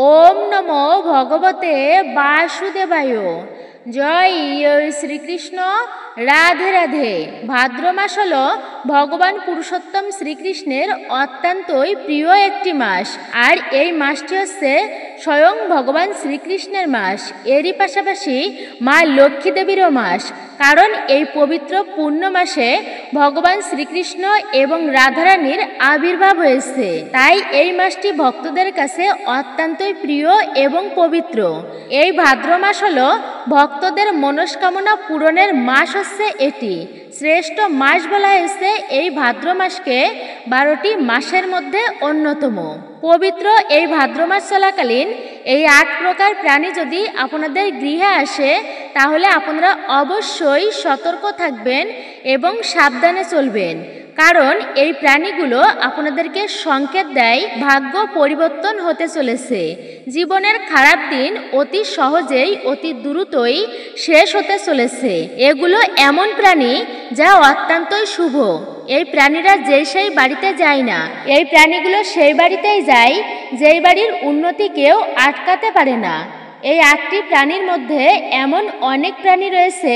ওম নমো ভগবতে বাসুদেবায়। জয় শ্রীকৃষ্ণ। রাধে রাধে। ভাদ্র মাস হল ভগবান পুরুষোত্তম শ্রীকৃষ্ণের অত্যন্তই প্রিয় একটি মাস। আর এই মাসটি হচ্ছে স্বয়ং ভগবান শ্রীকৃষ্ণের মাস। এরই পাশাপাশি মা লক্ষ্মী দেবীরও মাস। কারণ এই পবিত্র পূর্ণ মাসে ভগবান শ্রীকৃষ্ণ এবং রাধারানীর আবির্ভাব হয়েছে। তাই এই মাসটি ভক্তদের কাছে অত্যন্তই প্রিয় এবং পবিত্র। এই ভাদ্র মাস হলো ভক্তদের মনস্কামনা পূরণের মাস হচ্ছে এটি। শ্রেষ্ঠ মাস বলা হয়েছে এই ভাদ্র মাসকে 12টি মাসের মধ্যে অন্যতম। পবিত্র এই ভাদ্র মাস চলাকালীন এই 8 প্রকার প্রাণী যদি আপনাদের গৃহে আসে তাহলে আপনারা অবশ্যই সতর্ক থাকবেন এবং সাবধানে চলবেন। কারণ এই প্রাণীগুলো আপনাদেরকে সংকেত দেয় ভাগ্য পরিবর্তন হতে চলেছে। জীবনের খারাপ দিন অতি সহজেই অতি দ্রুতই শেষ হতে চলেছে। এগুলো এমন প্রাণী যা অত্যন্তই শুভ। এই প্রাণীরা সেই বাড়িতে যায় না, এই প্রাণীগুলো সেই বাড়িতেই যায় যেই বাড়ির উন্নতি কেউ আটকাতে পারে না। এই 8টি প্রাণীর মধ্যে এমন অনেক প্রাণী রয়েছে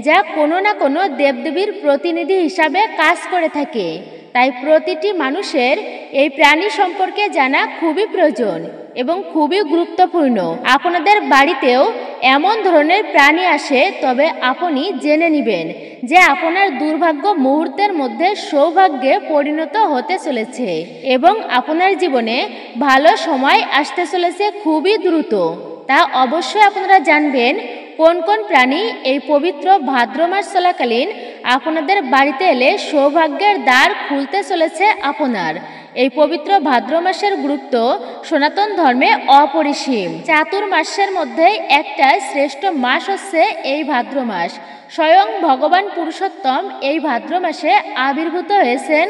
যা কোনো না কোনো দেবদেবীর প্রতিনিধি হিসাবে কাজ করে থাকে। তাই প্রতিটি মানুষের এই প্রাণী সম্পর্কে জানা খুবই প্রয়োজন এবং খুবই গুরুত্বপূর্ণ। আপনাদের বাড়িতেও এমন ধরনের প্রাণী আসে তবে আপনি জেনে নেবেন যে আপনার দুর্ভাগ্য মুহূর্তের মধ্যে সৌভাগ্যে পরিণত হতে চলেছে এবং আপনার জীবনে ভালো সময় আসতে চলেছে খুবই দ্রুত। তা অবশ্যই আপনারা জানবেন কোন কোন প্রাণী এই পবিত্র ভাদ্র মাস চলাকালীন আপনাদের বাড়িতে এলে সৌভাগ্যের দ্বার খুলতে চলেছে আপনার। এই পবিত্র ভাদ্র মাসের গুরুত্ব সনাতন ধর্মে অপরিসীম। চাতুর্মাসের মধ্যে একটা শ্রেষ্ঠ মাস হচ্ছে এই ভাদ্র মাস। স্বয়ং ভগবান পুরুষোত্তম এই ভাদ্র মাসে আবির্ভূত হয়েছেন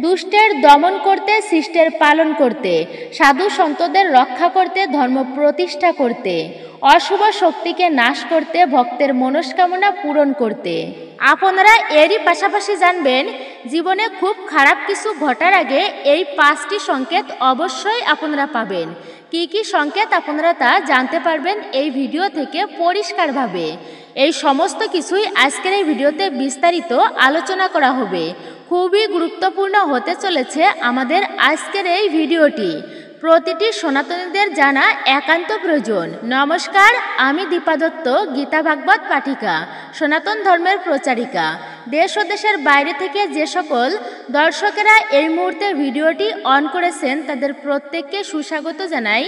দুষ্টের দমন করতে, শিষ্টের পালন করতে, সাধু সন্তদের রক্ষা করতে, ধর্ম প্রতিষ্ঠা করতে, অশুভ শক্তিকে নাশ করতে, ভক্তের মনস্কামনা পূরণ করতে। আপনারা এরই পাশাপাশি জানবেন জীবনে খুব খারাপ কিছু ঘটার আগে এই 5টি সংকেত অবশ্যই আপনারা পাবেন। কি কি সংকেত আপনারা তা জানতে পারবেন এই ভিডিও থেকে পরিষ্কারভাবে। এই সমস্ত কিছুই আজকের এই ভিডিওতে বিস্তারিত আলোচনা করা হবে। খুবই গুরুত্বপূর্ণ হতে চলেছে আমাদের আজকের এই ভিডিওটি। প্রতিটি সনাতনীদের জানা একান্ত প্রয়োজন। নমস্কার, আমি দীপা দত্ত, গীতা ভাগবত পাঠিকা, সনাতন ধর্মের প্রচারিকা। দেশ ও দেশের বাইরে থেকে যে সকল দর্শকেরা এই মুহূর্তে ভিডিওটি অন করেছেন তাদের প্রত্যেককে সুস্বাগত জানাই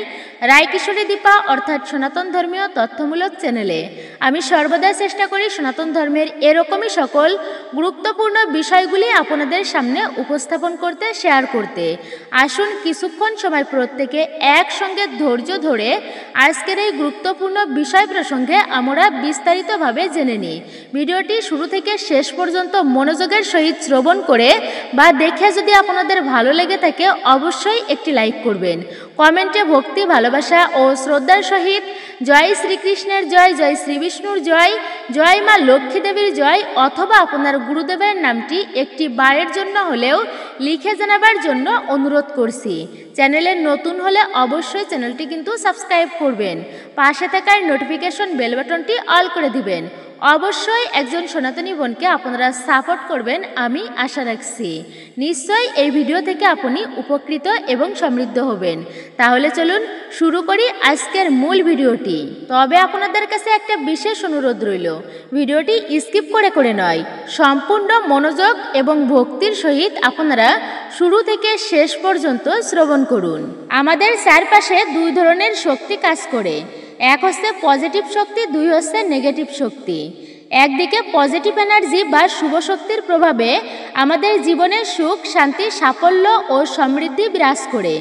রায়কিশোরী দীপা অর্থাৎ সনাতন ধর্মীয় তথ্যমূলক চ্যানেলে। আমি সর্বদা চেষ্টা করি সনাতন ধর্মের এরকমই সকল গুরুত্বপূর্ণ বিষয়গুলি আপনাদের সামনে উপস্থাপন করতে, শেয়ার করতে। আসুন কিছুক্ষণ সময় প্রত্যেকে একসঙ্গে ধৈর্য ধরে আজকের এই গুরুত্বপূর্ণ বিষয় প্রসঙ্গে আমরা বিস্তারিতভাবে জেনে নিই। ভিডিওটি শুরু থেকে শেষ পর্যন্ত মনোযোগের সহিত শ্রবণ করে বা দেখে যদি আপনাদের ভালো লেগে থাকে অবশ্যই একটি লাইক করবেন। কমেন্টে ভক্তি, ভালোবাসা ও শ্রদ্ধার সহিত জয় শ্রীকৃষ্ণের জয়, জয় শ্রী বিষ্ণুর জয়, জয় মা লক্ষ্মী দেবীর জয় অথবা আপনার গুরুদেবের নামটি একটি বারের জন্য হলেও লিখে জানাবার জন্য অনুরোধ করছি। চ্যানেলে নতুন হলে অবশ্যই চ্যানেলটি কিন্তু সাবস্ক্রাইব করবেন। পাশে থাকার নোটিফিকেশন বেল বাটনটি অল করে দিবেন। অবশ্যই একজন সনাতনী বোনকে আপনারা সাপোর্ট করবেন আমি আশা রাখছি। নিশ্চয়ই এই ভিডিও থেকে আপনি উপকৃত এবং সমৃদ্ধ হবেন। তাহলে চলুন শুরু করি আজকের মূল ভিডিওটি। তবে আপনাদের কাছে একটা বিশেষ অনুরোধ রইল, ভিডিওটি স্কিপ করে নয়, সম্পূর্ণ মনোযোগ এবং ভক্তির সহিত আপনারা শুরু থেকে শেষ পর্যন্ত শ্রবণ করুন। আমাদের চারপাশে 2 ধরনের শক্তি কাজ করে। এক হচ্ছে পজিটিভ শক্তি, 2 হচ্ছে নেগেটিভ শক্তি। একদিকে পজিটিভ এনার্জি বা শুভ শক্তির প্রভাবে আমাদের জীবনে সুখ, শান্তি, সাফল্য ও সমৃদ্ধি বিরাজ করে।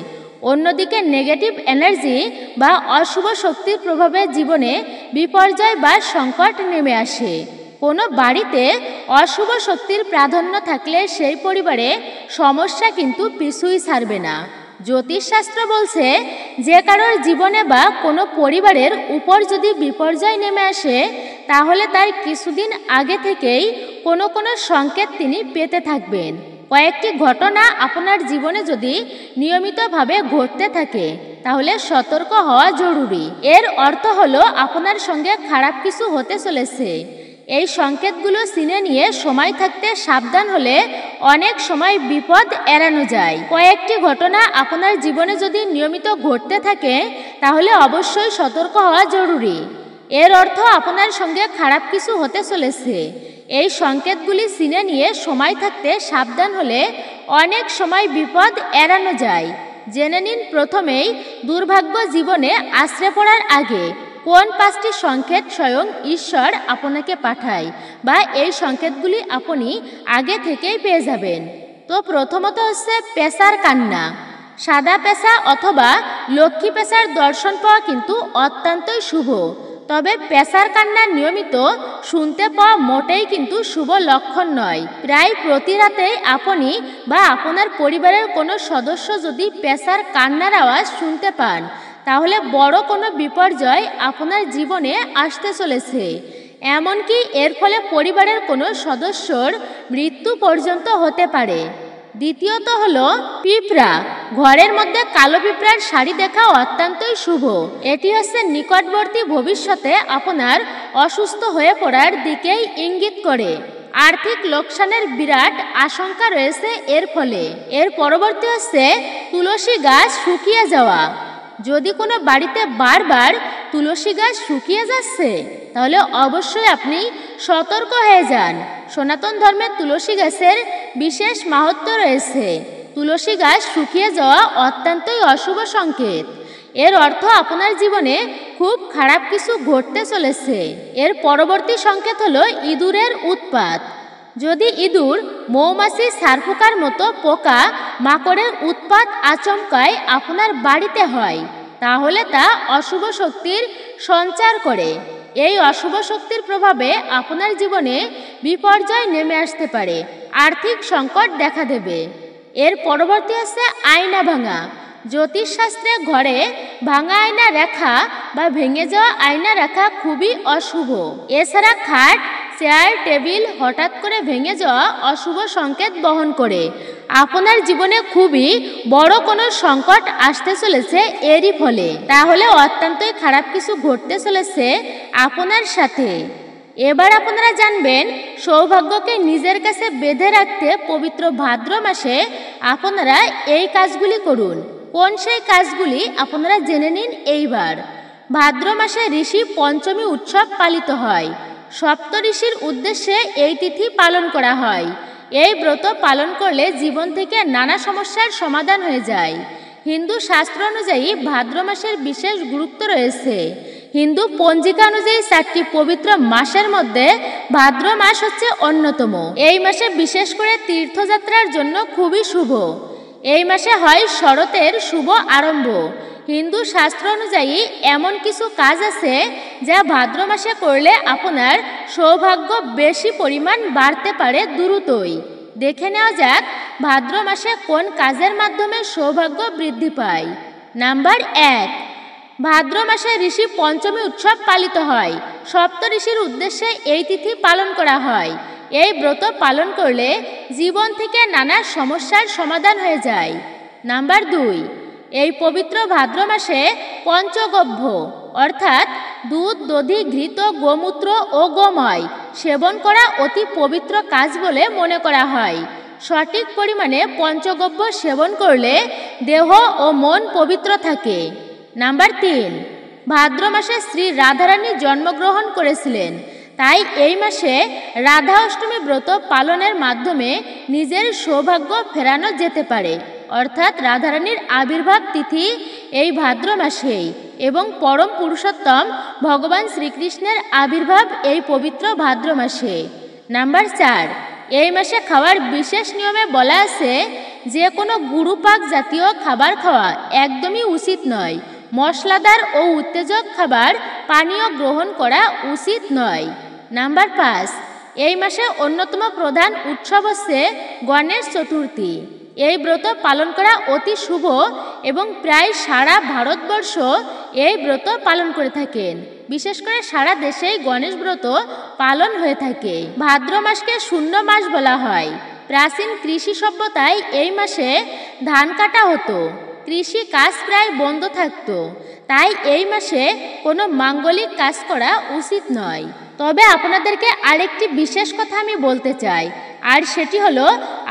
অন্যদিকে নেগেটিভ এনার্জি বা অশুভ শক্তির প্রভাবে জীবনে বিপর্যয় বা সংকট নেমে আসে। কোনো বাড়িতে অশুভ শক্তির প্রাধান্য থাকলে সেই পরিবারে সমস্যা কিন্তু পিছুই ছাড়বে না। জ্যোতিষশাস্ত্র বলছে যে কারোর জীবনে বা কোনো পরিবারের উপর যদি বিপর্যয় নেমে আসে তাহলে তার কিছুদিন আগে থেকেই কোনো সংকেত তিনি পেতে থাকবেন। কয়েকটি ঘটনা আপনার জীবনে যদি নিয়মিতভাবে ঘটতে থাকে তাহলে সতর্ক হওয়া জরুরি। এর অর্থ হলো আপনার সঙ্গে খারাপ কিছু হতে চলেছে। এই সংকেতগুলো চিনে নিয়ে সময় থাকতে সাবধান হলে অনেক সময় বিপদ এড়ানো যায়। কয়েকটি ঘটনা আপনার জীবনে যদি নিয়মিত ঘটতে থাকে তাহলে অবশ্যই সতর্ক হওয়া জরুরি। এর অর্থ আপনার সঙ্গে খারাপ কিছু হতে চলেছে। এই সংকেতগুলি চিনে নিয়ে সময় থাকতে সাবধান হলে অনেক সময় বিপদ এড়ানো যায়। জেনে নিন প্রথমেই দুর্ভাগ্য জীবনে আশ্রে পড়ার আগে কোন 5টি সংকেত স্বয়ং ঈশ্বর আপনাকে পাঠায়, বা এই সংকেতগুলি আপনি আগে থেকেই পেয়ে যাবেন। তো প্রথমত হচ্ছে পেঁচার কান্না। সাদা পেঁচা অথবা লক্ষ্মী পেঁচার দর্শন পাওয়া কিন্তু অত্যন্তই শুভ। তবে পেঁচার কান্না নিয়মিত শুনতে পাওয়া মোটেই কিন্তু শুভ লক্ষণ নয়। প্রায় প্রতি রাতেই আপনি বা আপনার পরিবারের কোনো সদস্য যদি পেঁচার কান্নার আওয়াজ শুনতে পান তাহলে বড় কোনো বিপর্যয় আপনার জীবনে আসতে চলেছে। এমনকি এর ফলে পরিবারের কোনো সদস্যর মৃত্যু পর্যন্ত হতে পারে। দ্বিতীয়ত হলো পিঁপড়া। ঘরের মধ্যে কালো পিঁপড়ার শাড়ি দেখা অত্যন্তই শুভ। এটি হচ্ছে নিকটবর্তী ভবিষ্যতে আপনার অসুস্থ হয়ে পড়ার দিকেই ইঙ্গিত করে। আর্থিক লোকসানের বিরাট আশঙ্কা রয়েছে এর ফলে। এর পরবর্তী হচ্ছে তুলসী গাছ শুকিয়ে যাওয়া। যদি কোনো বাড়িতে বারবার তুলসী গাছ শুকিয়ে যাচ্ছে তাহলে অবশ্যই আপনি সতর্ক হয়ে যান। সনাতন ধর্মে তুলসী গাছের বিশেষ মাহাত্ম্য রয়েছে। তুলসী গাছ শুকিয়ে যাওয়া অত্যন্তই অশুভ সংকেত। এর অর্থ আপনার জীবনে খুব খারাপ কিছু ঘটতে চলেছে। এর পরবর্তী সংকেত হলো ইঁদুরের উৎপাত। যদি ইঁদুর, মৌমাছি, সারপোকার মতো পোকা মাকড়ের উৎপাত আচমকায় আপনার বাড়িতে হয় তাহলে তা অশুভ শক্তির সঞ্চার করে। এই অশুভ শক্তির প্রভাবে আপনার জীবনে বিপর্যয় নেমে আসতে পারে, আর্থিক সংকট দেখা দেবে। এর পরবর্তী হচ্ছে আয়না ভাঙা। জ্যোতিষশাস্ত্রে ঘরে ভাঙা আয়না রাখা বা ভেঙে যাওয়া আয়না রাখা খুবই অশুভ। এছাড়া খাট, চেয়ার, টেবিল হঠাৎ করে ভেঙে যাওয়া অশুভ সংকেত বহন করে। আপনার জীবনে খুবই বড় কোনো সংকট আসতে চলেছে এরই ফলে। তাহলে অত্যন্তই খারাপ কিছু ঘটতে চলেছে আপনার সাথে। এবার আপনারা জানবেন সৌভাগ্যকে নিজের কাছে বেঁধে রাখতে পবিত্র ভাদ্র মাসে আপনারা এই কাজগুলি করুন। কোন সেই কাজগুলি আপনারা জেনে নিন এইবার। ভাদ্র মাসে ঋষি পঞ্চমী উৎসব পালিত হয়। সপ্ত ঋষির উদ্দেশ্যে এই তিথি পালন করা হয়। এই ব্রত পালন করলে জীবন থেকে নানা সমস্যার সমাধান হয়ে যায়। হিন্দু শাস্ত্র অনুযায়ী ভাদ্র মাসের বিশেষ গুরুত্ব রয়েছে। হিন্দু পঞ্জিকা অনুযায়ী 4টি পবিত্র মাসের মধ্যে ভাদ্র মাস হচ্ছে অন্যতম। এই মাসে বিশেষ করে তীর্থযাত্রার জন্য খুবই শুভ। এই মাসে হয় শরতের শুভ আরম্ভ। হিন্দু শাস্ত্র অনুযায়ী এমন কিছু কাজ আছে যা ভাদ্র মাসে করলে আপনার সৌভাগ্য বেশি পরিমাণ বাড়তে পারে দ্রুতই। দেখে নেওয়া যাক ভাদ্র মাসে কোন কাজের মাধ্যমে সৌভাগ্য বৃদ্ধি পায়। নাম্বার 1, ভাদ্র মাসে ঋষি পঞ্চমী উৎসব পালিত হয়। সপ্ত ঋষির উদ্দেশ্যে এই তিথি পালন করা হয়। এই ব্রত পালন করলে জীবন থেকে নানা সমস্যার সমাধান হয়ে যায়। নাম্বার 2, এই পবিত্র ভাদ্র মাসে পঞ্চগভ্য অর্থাৎ দুধ, দধি, ঘৃত, গোমূত্র ও গোময় সেবন করা অতি পবিত্র কাজ বলে মনে করা হয়। সঠিক পরিমাণে পঞ্চগভ্য সেবন করলে দেহ ও মন পবিত্র থাকে। নাম্বার 3, ভাদ্র মাসে শ্রী রাধারানী জন্মগ্রহণ করেছিলেন। তাই এই মাসে রাধা অষ্টমী ব্রত পালনের মাধ্যমে নিজের সৌভাগ্য ফেরানো যেতে পারে। অর্থাৎ রাধারানীর আবির্ভাব তিথি এই ভাদ্র মাসেই এবং পরম পুরুষোত্তম ভগবান শ্রীকৃষ্ণের আবির্ভাব এই পবিত্র ভাদ্র মাসে। নাম্বার 4, এই মাসে খাওয়ার বিশেষ নিয়মে বলা আছে যে কোনো গুরুপাক জাতীয় খাবার খাওয়া একদমই উচিত নয়। মশলাদার ও উত্তেজক খাবার পানীয় গ্রহণ করা উচিত নয়। নাম্বার 5, এই মাসে অন্যতম প্রধান উৎসব হচ্ছে গণেশ চতুর্থী। এই ব্রত পালন করা অতি শুভ এবং প্রায় সারা ভারতবর্ষ এই ব্রত পালন করে থাকেন। বিশেষ করে সারা দেশেই গণেশ ব্রত পালন হয়ে থাকে। ভাদ্র মাসকে শূন্য মাস বলা হয়। প্রাচীন কৃষি সভ্যতায় এই মাসে ধান কাটা হতো। কৃষি কাজ প্রায় বন্ধ থাকতো, তাই এই মাসে কোনো মাঙ্গলিক কাজ করা উচিত নয়। তবে আপনাদেরকে আরেকটি বিশেষ কথা আমি বলতে চাই, আর সেটি হলো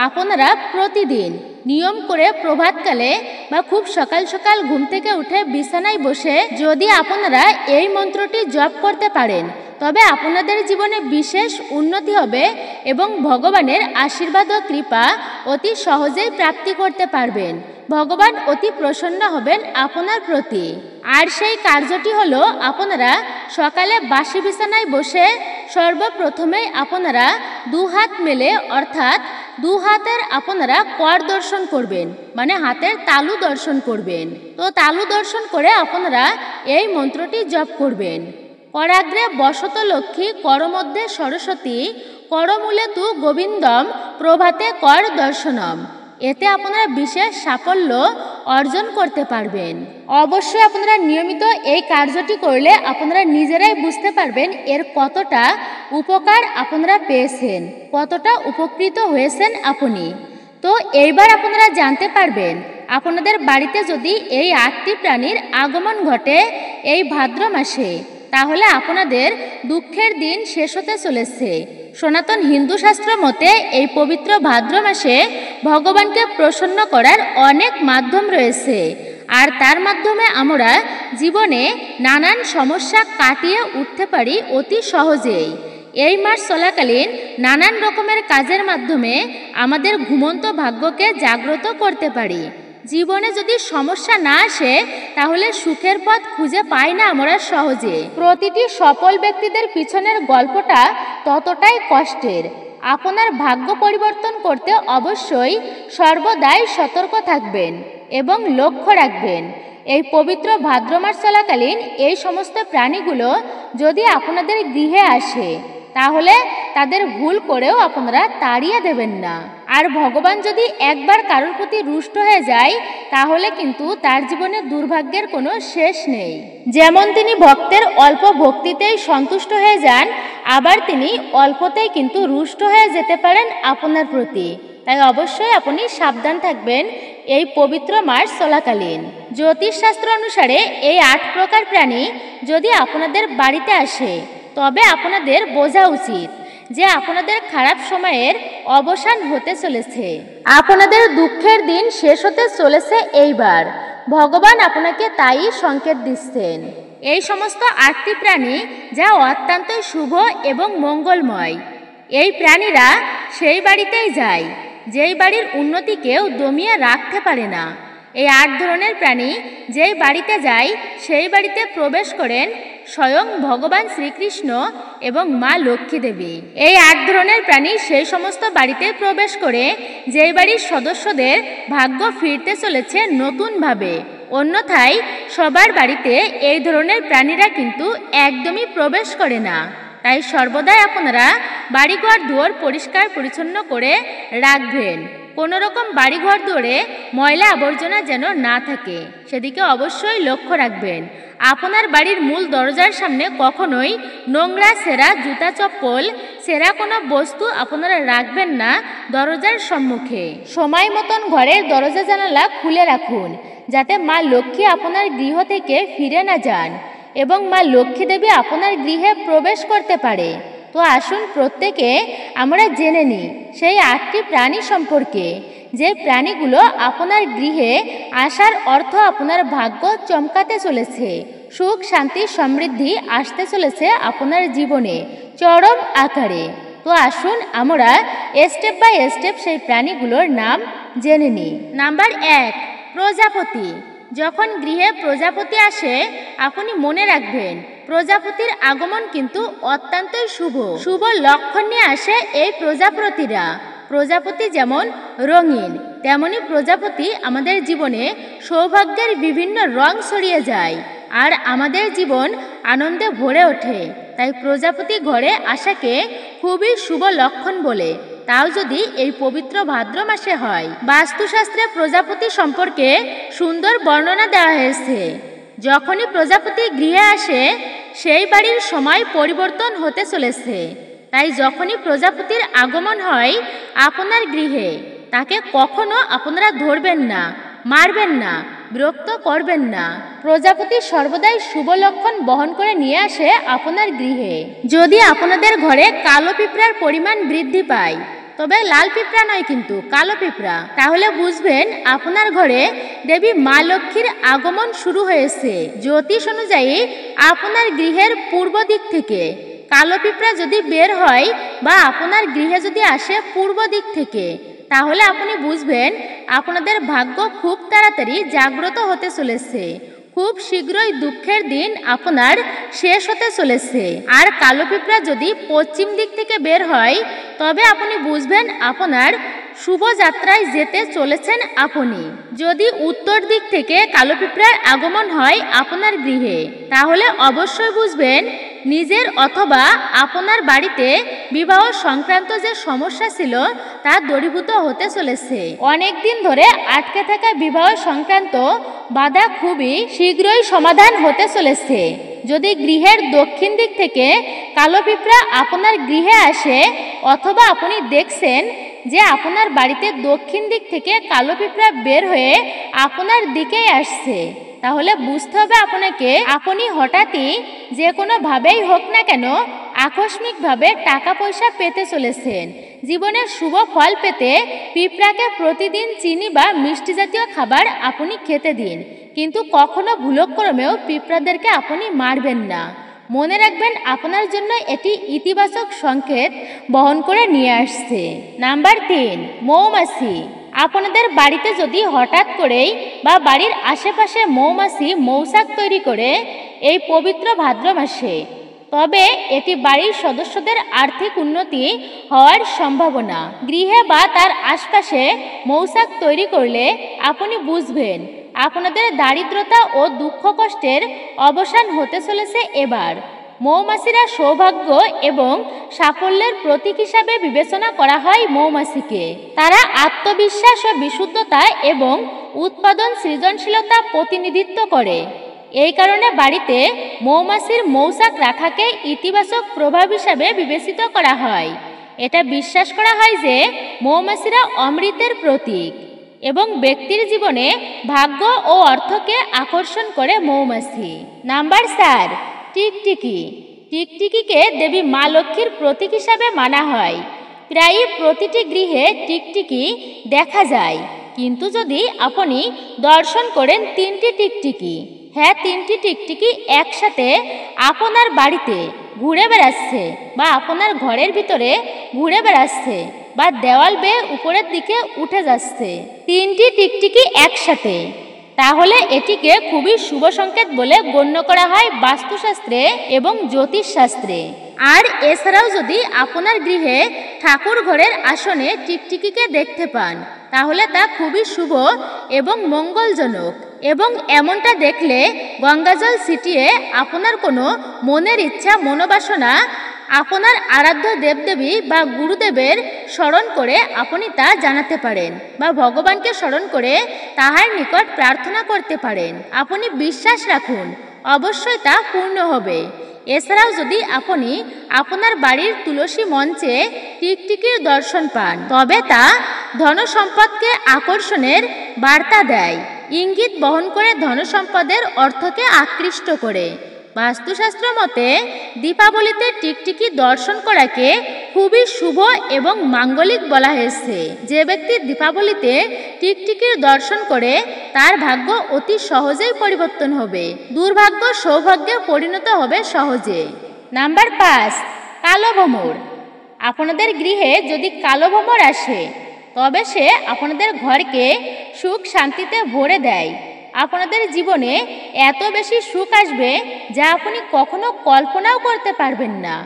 আপনারা প্রতিদিন নিয়ম করে প্রভাতকালে বা খুব সকাল সকাল ঘুম থেকে উঠে বিছানায় বসে যদি আপনারা এই মন্ত্রটি জপ করতে পারেন, তবে আপনাদের জীবনে বিশেষ উন্নতি হবে এবং ভগবানের আশীর্বাদ ও কৃপা অতি সহজেই প্রাপ্তি করতে পারবেন। ভগবান অতি প্রসন্ন হবেন আপনার প্রতি। আর সেই কার্যটি হলো আপনারা সকালে বাসি বিছানায় বসে সর্বপ্রথমেই আপনারা দুহাত মেলে, অর্থাৎ দু হাতের আপনারা কর দর্শন করবেন, মানে হাতের তালু দর্শন করবেন। তো তালু দর্শন করে আপনারা এই মন্ত্রটি জপ করবেন। করাগ্রে বসত লক্ষ্মী, করমধ্যে সরস্বতী, করমূলে তু গোবিন্দম, প্রভাতে কর দর্শনম। এতে আপনারা বিশেষ সাফল্য অর্জন করতে পারবেন। অবশ্যই আপনারা নিয়মিত এই কার্যটি করলে আপনারা নিজেরাই বুঝতে পারবেন এর কতটা উপকার আপনারা পেয়েছেন, কতটা উপকৃত হয়েছেন আপনি। তো এইবার আপনারা জানতে পারবেন আপনাদের বাড়িতে যদি এই 8টি প্রাণীর আগমন ঘটে এই ভাদ্র মাসে, তাহলে আপনাদের দুঃখের দিন শেষ হতে চলেছে। সনাতন হিন্দু শাস্ত্র মতে এই পবিত্র ভাদ্র মাসে ভগবানকে প্রসন্ন করার অনেক মাধ্যম রয়েছে, আর তার মাধ্যমে আমরা জীবনে নানান সমস্যা কাটিয়ে উঠতে পারি অতি সহজেই। এই মাস চলাকালীন নানান রকমের কাজের মাধ্যমে আমাদের ঘুমন্ত ভাগ্যকে জাগ্রত করতে পারি। জীবনে যদি সমস্যা না আসে তাহলে সুখের পথ খুঁজে পাই না আমরা সহজে। প্রতিটি সফল ব্যক্তিদের পিছনের গল্পটা ততটাই কষ্টের। আপনার ভাগ্য পরিবর্তন করতে অবশ্যই সর্বদাই সতর্ক থাকবেন এবং লক্ষ্য রাখবেন। এই পবিত্র ভাদ্র মাস চলাকালীন এই সমস্ত প্রাণীগুলো যদি আপনাদের গৃহে আসে, তাহলে তাদের ভুল করেও আপনারা তাড়িয়ে দেবেন না। আর ভগবান যদি একবার কারোর প্রতি রুষ্ট হয়ে যায়, তাহলে কিন্তু তার জীবনে দুর্ভাগ্যের কোনো শেষ নেই। যেমন তিনি ভক্তের অল্প ভক্তিতেই সন্তুষ্ট হয়ে যান, আবার তিনি অল্পতেই কিন্তু রুষ্ট হয়ে যেতে পারেন আপনার প্রতি। তাই অবশ্যই আপনি সাবধান থাকবেন এই পবিত্র মাস চলাকালীন। জ্যোতিষশাস্ত্র অনুসারে এই 8 প্রকার প্রাণী যদি আপনাদের বাড়িতে আসে, তবে আপনাদের বোঝা উচিত যে আপনাদের খারাপ সময়ের অবসান হতে চলেছে, আপনাদের দুঃখের দিন শেষ হতে চলেছে। এইবার ভগবান আপনাকে তাই সংকেত দিচ্ছেন। এই সমস্ত 8টি প্রাণী যা অত্যন্তই শুভ এবং মঙ্গলময়। এই প্রাণীরা সেই বাড়িতেই যায় যেই বাড়ির উন্নতি কেউ দমিয়ে রাখতে পারে না। এই 8 ধরনের প্রাণী যেই বাড়িতে যায় সেই বাড়িতে প্রবেশ করেন স্বয়ং ভগবান শ্রীকৃষ্ণ এবং মা লক্ষ্মী দেবী। এই 8 ধরনের প্রাণী সেই সমস্ত বাড়িতে প্রবেশ করে যেই বাড়ির সদস্যদের ভাগ্য ফিরতে চলেছে নতুনভাবে। অন্যথায় সবার বাড়িতে এই ধরনের প্রাণীরা কিন্তু একদমই প্রবেশ করে না। তাই সর্বদাই আপনারা বাড়িঘর দুয়ার পরিষ্কার পরিচ্ছন্ন করে রাখবেন। কোনো রকম বাড়িঘর দুয়ারে ময়লা আবর্জনা যেন না থাকে, সেদিকে অবশ্যই লক্ষ্য রাখবেন। আপনার বাড়ির মূল দরজার সামনে কখনোই নোংরা, ছেঁড়া জুতা, চপ্পল, ছেঁড়া কোনো বস্তু আপনারা রাখবেন না দরজার সম্মুখে। সময় মতন ঘরের দরজা জানালা খুলে রাখুন, যাতে মা লক্ষ্মী আপনার গৃহ থেকে ফিরে না যান এবং মা লক্ষ্মী দেবী আপনার গৃহে প্রবেশ করতে পারে। তো আসুন প্রত্যেকে আমরা জেনে নিই সেই 8টি প্রাণী সম্পর্কে, যে প্রাণীগুলো আপনার গৃহে আসার অর্থ আপনার ভাগ্য চমকাতে চলেছে, সুখ, শান্তি, সমৃদ্ধি আসতে চলেছে আপনার জীবনে চরম আকারে। তো আসুন আমরা স্টেপ বাই স্টেপ সেই প্রাণীগুলোর নাম জেনে নিই। নাম্বার 1, প্রজাপতি। যখন গৃহে প্রজাপতি আসে আপনি মনে রাখবেন প্রজাপতির আগমন কিন্তু অত্যন্তই শুভ লক্ষণ নিয়ে আসে এই প্রজাপতিরা। প্রজাপতি যেমন রঙিন, তেমনি প্রজাপতি আমাদের জীবনে সৌভাগ্যের বিভিন্ন রং ছড়িয়ে যায় আর আমাদের জীবন আনন্দে ভরে ওঠে। তাই প্রজাপতি ঘরে আসাকে খুবই শুভ লক্ষণ বলে, তাও যদি এই পবিত্র ভাদ্র মাসে হয়। বাস্তুশাস্ত্রে প্রজাপতি সম্পর্কে সুন্দর বর্ণনা দেওয়া হয়েছে। যখনই প্রজাপতি গৃহে আসে সেই বাড়ির সময় পরিবর্তন হতে চলেছে। তাই যখনই প্রজাপতির আগমন হয় আপনার গৃহে, তাকে কখনো আপনারা ধরবেন না, মারবেন না, বিরক্ত করবেন না। প্রজাপতি সর্বদাই শুভ লক্ষণ বহন করে নিয়ে আসে আপনার গৃহে। যদি আপনাদের ঘরে কালো পিঁপড়ার পরিমাণ বৃদ্ধি পায়, তবে লাল পিঁপড়া নয় কিন্তু কালো পিঁপড়া, তাহলে বুঝবেন আপনার ঘরে দেবী মা লক্ষ্মীর আগমন শুরু হয়েছে। জ্যোতিষ অনুযায়ী আপনার গৃহের পূর্ব দিক থেকে কালো পিঁপড়া যদি বের হয় বা আপনার গৃহে যদি আসে পূর্ব দিক থেকে, তাহলে আপনি বুঝবেন আপনাদের ভাগ্য খুব তাড়াতাড়ি জাগ্রত হতে চলেছে। খুব শীঘ্রই দুঃখের দিন আপনার শেষ হতে চলেছে। আর কালো পিঁপড়া যদি পশ্চিম দিক থেকে বের হয়, তবে আপনি বুঝবেন আপনার শুভ যাত্রায় যেতে চলেছেন আপনি। যদি উত্তর দিক থেকে কালো পিঁপড়ার আগমন হয় আপনার গৃহে, তাহলে অবশ্যই বুঝবেন নিজের অথবা আপনার বাড়িতে বিবাহ সংক্রান্ত যে সমস্যা ছিল তা দূরীভূত হতে চলেছে। অনেক দিন ধরে আটকে থাকা বিবাহ সংক্রান্ত বাধা খুবই শীঘ্রই সমাধান হতে চলেছে। যদি গৃহের দক্ষিণ দিক থেকে কালো পিঁপড়া আপনার গৃহে আসে, অথবা আপনি দেখছেন যে আপনার বাড়িতে দক্ষিণ দিক থেকে কালো পিঁপড়া বের হয়ে আপনার দিকেই আসছে, তাহলে বুঝতে হবে আপনাকে আপনি হঠাৎই যে কোনোভাবেই হোক না কেন আকস্মিকভাবে টাকা পয়সা পেতে চলেছেন। জীবনের শুভ ফল পেতে পিঁপড়াকে প্রতিদিন চিনি বা মিষ্টি জাতীয় খাবার আপনি খেতে দিন, কিন্তু কখনো ভুলক্রমেও পিঁপড়াদেরকে আপনি মারবেন না। মনে রাখবেন আপনার জন্য এটি ইতিবাচক সংকেত বহন করে নিয়ে আসছে। নাম্বার 3, মৌমাছি। আপনাদের বাড়িতে যদি হঠাৎ করেই বা বাড়ির আশেপাশে মৌমাছি মৌচাক তৈরি করে এই পবিত্র ভাদ্র মাসে, তবে এটি বাড়ির সদস্যদের আর্থিক উন্নতি হওয়ার সম্ভাবনা। গৃহে বা তার আশপাশে মৌচাক তৈরি করলে আপনি বুঝবেন আপনাদের দারিদ্রতা ও দুঃখ কষ্টের অবসান হতে চলেছে এবার। মৌমাছিরা সৌভাগ্য এবং সাফল্যের প্রতীক হিসাবে বিবেচনা করা হয় মৌমাছিকে। তারা আত্মবিশ্বাস ও বিশুদ্ধতা এবং উৎপাদন সৃজনশীলতা প্রতিনিধিত্ব করে। এই কারণে বাড়িতে মৌমাছির মৌচাক রাখাকে ইতিবাচক প্রভাব হিসাবে বিবেচিত করা হয়। এটা বিশ্বাস করা হয় যে মৌমাছিরা অমৃতের প্রতীক এবং ব্যক্তির জীবনে ভাগ্য ও অর্থকে আকর্ষণ করে মৌমাছি। নাম্বার 4, টিকটিকি। টিকটিকিকে দেবী মা লক্ষ্মীর প্রতীক হিসাবে মানা হয়। প্রায় প্রতিটি গৃহে টিকটিকি দেখা যায়, কিন্তু যদি আপনি দর্শন করেন 3টি টিকটিকি, হ্যাঁ 3টি টিকটিকি একসাথে আপনার বাড়িতে ঘুরে বেড়াচ্ছে বা আপনার ঘরের ভিতরে ঘুরে বেড়াচ্ছে বা দেওয়াল বেয়ে উপরের দিকে উঠে যাচ্ছে, 3টি টিকটিকি একসাথে, তাহলে এটিকে খুবই শুভ সংকেত বলে গণ্য করা হয় বাস্তুশাস্ত্রে এবং জ্যোতিষশাস্ত্রে। আর এছাড়াও যদি আপনার গৃহে ঠাকুর ঘরের আসনে টিকটিকিকে দেখতে পান, তাহলে তা খুবই শুভ এবং মঙ্গলজনক। এবং এমনটা দেখলে গঙ্গাজল ছিটিয়ে আপনার কোনো মনের ইচ্ছা মনোবাসনা আপনার আরাধ্য দেবদেবী বা গুরুদেবের স্মরণ করে আপনি তা জানাতে পারেন বা ভগবানকে স্মরণ করে তাহার নিকট প্রার্থনা করতে পারেন। আপনি বিশ্বাস রাখুন, অবশ্যই তা পূর্ণ হবে। এছাড়াও যদি আপনি আপনার বাড়ির তুলসী মঞ্চে টিকটিকির দর্শন পান, তবে তা ধনসম্পদকে আকর্ষণের বার্তা দেয়, ইঙ্গিত বহন করে ধনসম্পদের অর্থকে আকৃষ্ট করে। বাস্তুশাস্ত্র মতে দীপাবলিতে টিকটিকি দর্শন করাকে খুবই শুভ এবং মাঙ্গলিক বলা হয়েছে। যে ব্যক্তি দীপাবলিতে টিকটিকির দর্শন করে তার ভাগ্য অতি সহজেই পরিবর্তন হবে, দুর্ভাগ্য সৌভাগ্যে পরিণত হবে সহজে। নাম্বার 5, কালো ভ্রমর। আপনাদের গৃহে যদি কালো ভ্রমর আসে, তবে সে আপনাদের ঘরকে সুখ শান্তিতে ভরে দেয়। আপনাদের জীবনে এত বেশি সুখ আসবে যা আপনি কখনো কল্পনাও করতে পারবেন না।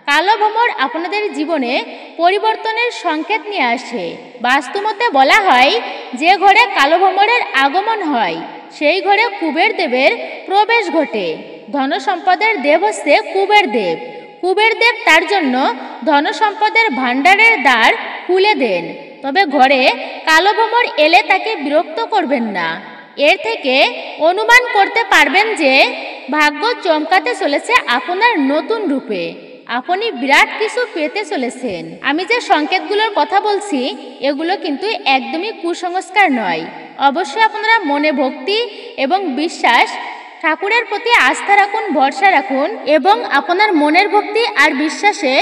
কালো ভ্রমর আপনাদের জীবনে পরিবর্তনের সংকেত নিয়ে আসে। বাস্তুমতে বলা হয়, যে ঘরে কালো ভ্রমরের আগমন হয় সেই ঘরে কুবের দেবের প্রবেশ ঘটে। ধনসম্পদের দেব হচ্ছে কুবের দেব। কুবের দেব তার জন্য ধনসম্পদের ভাণ্ডারের দ্বার খুলে দেন। তবে ঘরে কালো ভ্রমর এলে তাকে বিরক্ত করবেন না। এর থেকে অনুমান করতে পারবেন যে ভাগ্য চমকাতে চলেছে আপনার নতুন রূপে। আপনি বিরাট কিছু পেতে চলেছেন। আমি যে সংকেতগুলোর কথা বলছি এগুলো কিন্তু একদমই কুসংস্কার নয়, অবশ্যই আপনারা মনে ভক্তি এবং বিশ্বাস, ঠাকুরের প্রতি আস্থা রাখুন, ভরসা রাখুন এবং আপনার মনের ভক্তি আর বিশ্বাসে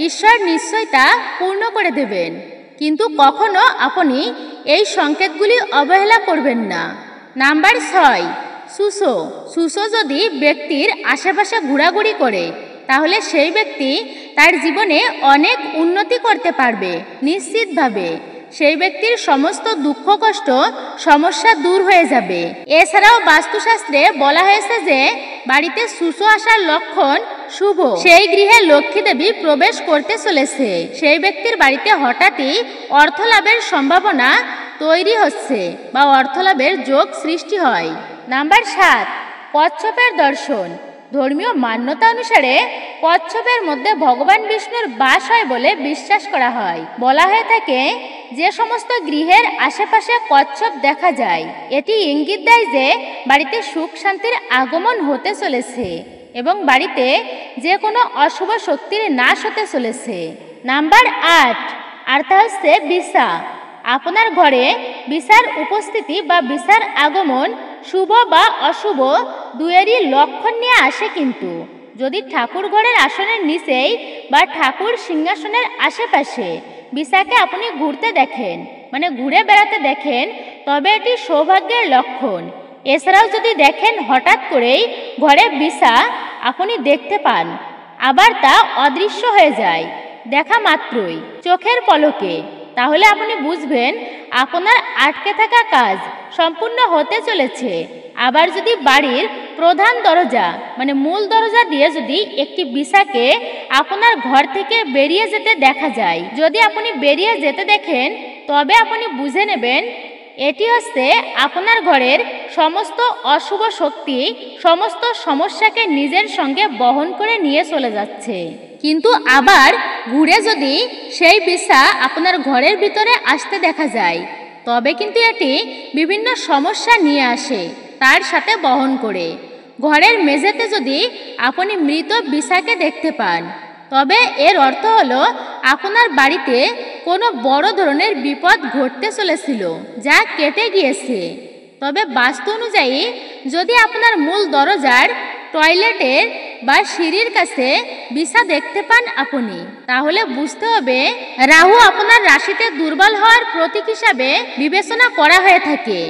ঈশ্বর নিশ্চয় তা পূর্ণ করে দেবেন। কিন্তু কখনো আপনি এই সংকেতগুলি অবহেলা করবেন না। নাম্বার 6, সুসো যদি ব্যক্তির আশেপাশে ঘোরাঘুরি করে তাহলে সেই ব্যক্তি তার জীবনে অনেক উন্নতি করতে পারবে নিশ্চিতভাবে। সেই ব্যক্তির সমস্ত দুঃখ কষ্ট সমস্যা দূর হয়ে যাবে। এছাড়াও বাস্তুশাস্ত্রে বলা হয়েছে যে বাড়িতে সুসো আসার লক্ষণ শুভ। সেই গৃহে লক্ষ্মী দেবী প্রবেশ করতে চলেছে। সেই ব্যক্তির বাড়িতে হঠাৎই অর্থ লাভের সম্ভাবনা তৈরি হচ্ছে বা অর্থ লাভের যোগ সৃষ্টি হয়। নাম্বার 7, কচ্ছপের দর্শন। ধর্মীয় মান্যতা অনুসারে কচ্ছপের মধ্যে ভগবান বিষ্ণুর বাস হয় বলে বিশ্বাস করা হয়। বলা হয়ে থাকে যে সমস্ত গৃহের আশেপাশে কচ্ছপ দেখা যায় এটি ইঙ্গিত দেয় যে বাড়িতে সুখ শান্তির আগমন হতে চলেছে এবং বাড়িতে যে কোনো অশুভ শক্তির নাশ হতে চলেছে। নাম্বার 8, আর তা হচ্ছে বিছা। আপনার ঘরে বিছার উপস্থিতি বা বিছার আগমন শুভ বা অশুভ দুয়েরই লক্ষণ নিয়ে আসে। কিন্তু যদি ঠাকুর ঘরের আসনের নিচেই বা ঠাকুর সিংহাসনের আশেপাশে বিছাকে আপনি ঘুরতে দেখেন, মানে ঘুরে বেড়াতে দেখেন, তবে এটি সৌভাগ্যের লক্ষণ। এছাড়াও যদি দেখেন হঠাৎ করেই ঘরে বিছা আপনি দেখতে পান, আবার তা অদৃশ্য হয়ে যায় দেখা মাত্রই চোখের পলকে, তাহলে আপনি বুঝবেন আপনার আটকে থাকা কাজ সম্পূর্ণ হতে চলেছে। আবার যদি বাড়ির প্রধান দরজা মানে মূল দরজা দিয়ে যদি একটি বিছাকে আপনার ঘর থেকে বেরিয়ে যেতে দেখা যায়, যদি আপনি বেরিয়ে যেতে দেখেন তবে আপনি বুঝে নেবেন এটি হচ্ছে আপনার ঘরের সমস্ত অশুভ শক্তি সমস্ত সমস্যাকে নিজের সঙ্গে বহন করে নিয়ে চলে যাচ্ছে। কিন্তু আবার ঘুরে যদি সেই বিছা আপনার ঘরের ভিতরে আসতে দেখা যায় তবে কিন্তু এটি বিভিন্ন সমস্যা নিয়ে আসে তার সাথে বহন করে। ঘরের মেঝেতে যদি আপনি মৃত বিছাকে দেখতে পান তবে এর অর্থ হলো আপনার বাড়িতে কোনো বড় ধরনের বিপদ ঘটতে চলেছিল যা কেটে গিয়েছে। তবে বাস্তু অনুযায়ী যদি আপনার মূল দরজার, টয়লেটের বা সিঁড়ির কাছে বিছা দেখতে পান আপনি, তাহলে বুঝতে হবে রাহু আপনার রাশিতে দুর্বল হওয়ার প্রতীক হিসাবে বিবেচনা করা হয়ে থাকে।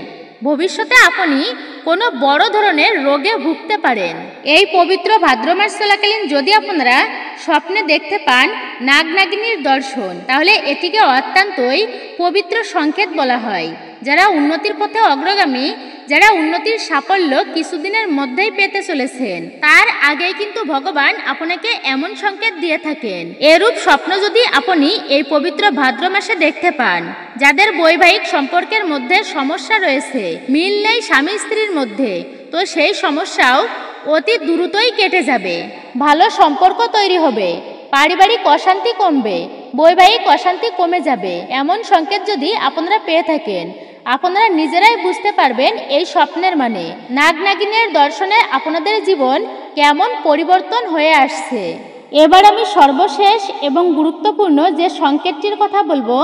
ভবিষ্যতে আপনি কোনো বড় ধরনের রোগে ভুগতে পারেন। এই পবিত্র ভাদ্র মাস চলাকালীন যদি আপনারা স্বপ্নে দেখতে পান নাগনাগিনীর দর্শন তাহলে এটিকে অত্যন্তই পবিত্র সংকেত বলা হয়। যারা উন্নতির পথে অগ্রগামী, যারা উন্নতির সাফল্য কিছুদিনের মধ্যেই পেতে চলেছেন, তার আগেই কিন্তু ভগবান আপনাকে এমন সংকেত দিয়ে থাকেন। এরূপ স্বপ্ন যদি আপনি এই পবিত্র ভাদ্র মাসে দেখতে পান, যাদের বৈবাহিক সম্পর্কের মধ্যে সমস্যা রয়েছে, মিল নেই স্বামী স্ত্রীর মধ্যে, তো সেই সমস্যাও অতি দ্রুতই কেটে যাবে, ভালো সম্পর্ক তৈরি হবে, পারিবারিক অশান্তি কমবে, বৈবাহিক অশান্তি কমে যাবে। এমন সংকেত যদি আপনারা পেয়ে থাকেন আপনারা নিজেরাই বুঝতে পারবেন এই স্বপ্নের মানে নাগনাগিনের দর্শনে আপনাদের জীবন কেমন পরিবর্তন হয়ে আসছে। এবার আমি সর্বশেষ এবং গুরুত্বপূর্ণ যে সংকেতটির কথা বলবো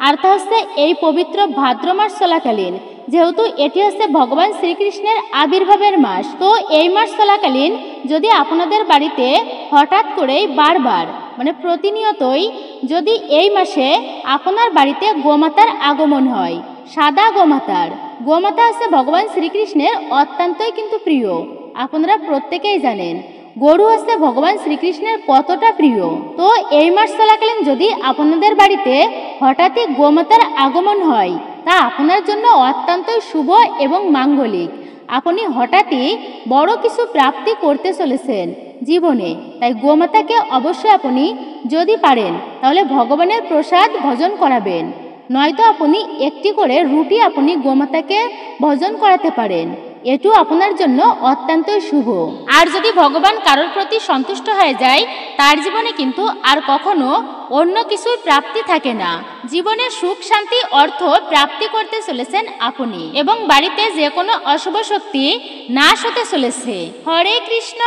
আর তা হচ্ছে এই পবিত্র ভাদ্র মাস চলাকালীন, যেহেতু এটি হচ্ছে ভগবান শ্রীকৃষ্ণের আবির্ভাবের মাস, তো এই মাস চলাকালীন যদি আপনাদের বাড়িতে হঠাৎ করেই বারবার মানে প্রতিনিয়তই যদি এই মাসে আপনার বাড়িতে গোমাতার আগমন হয়, সাদা গোমাতা হচ্ছে ভগবান শ্রীকৃষ্ণের অত্যন্তই কিন্তু প্রিয়। আপনারা প্রত্যেকেই জানেন গরু হচ্ছে ভগবান শ্রীকৃষ্ণের কতটা প্রিয়। তো এই মাস চলাকালীন যদি আপনাদের বাড়িতে হঠাৎই গোমাতার আগমন হয় তা আপনার জন্য অত্যন্তই শুভ এবং মাঙ্গলিক। আপনি হঠাৎই বড় কিছু প্রাপ্তি করতে চলেছেন জীবনে, তাই গোমাতাকে অবশ্যই আপনি যদি পারেন তাহলে ভগবানের প্রসাদ ভজন করাবেন, নয়তো আপনি একটি করে রুটি আপনি গোমাতাকে ভজন করাতে পারেন, এটিও আপনার জন্য অত্যন্তই শুভ। আর যদি ভগবান কারোর প্রতি সন্তুষ্ট হয়ে যায় তার জীবনে কিন্তু আর কখনো অন্য কিছুর প্রাপ্তি থাকে না। জীবনে সুখ শান্তি অর্থ প্রাপ্তি করতে চলেছেন আপনি এবং বাড়িতে যে কোনো অশুভ শক্তি নাশ হতে চলেছে। হরে কৃষ্ণ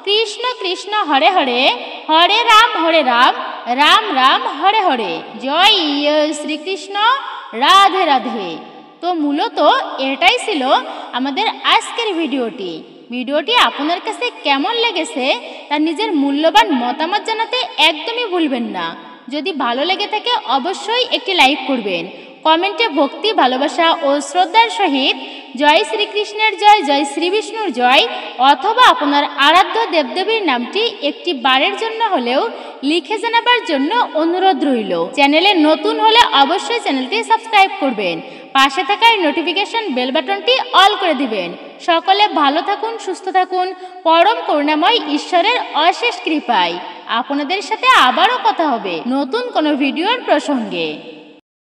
কৃষ্ণ কৃষ্ণ হরে হরে, হরে রাম রাম রাম হরে হরে। জয় শ্রীকৃষ্ণ, রাধে রাধে। তো মূলত এটাই ছিল আমাদের আজকের ভিডিওটি আপনার কাছে কেমন লেগেছে তা নিজের মূল্যবান মতামত জানাতে একদমই ভুলবেন না। যদি ভালো লেগে থাকে অবশ্যই একটি লাইক করবেন। কমেন্টে ভক্তি, ভালোবাসা ও শ্রদ্ধার সহিত জয় শ্রীকৃষ্ণের জয়, জয় শ্রী বিষ্ণুর জয় অথবা আপনার আরাধ্য দেবদেবীর নামটি একটি বারের জন্য হলেও লিখে জানাবার জন্য অনুরোধ রইল। চ্যানেলে নতুন হলে অবশ্যই চ্যানেলটি সাবস্ক্রাইব করবেন। পাশে থাকা নোটিফিকেশন বেল বাটনটি অল করে দিবেন। সকলে ভালো থাকুন, সুস্থ থাকুন, পরম করুণাময় ঈশ্বরের অশেষ কৃপায় আপনাদের সাথে আবারও কথা হবে নতুন কোনো ভিডিওর প্রসঙ্গে।